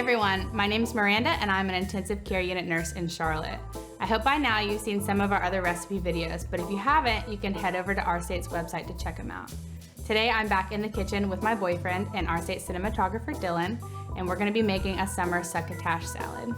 everyone, my name is Miranda and I'm an intensive care unit nurse in Charlotte. I hope by now you've seen some of our other recipe videos, but if you haven't, you can head over to Our State's website to check them out. Today I'm back in the kitchen with my boyfriend and Our State cinematographer Dylan, and we're going to be making a summer succotash salad.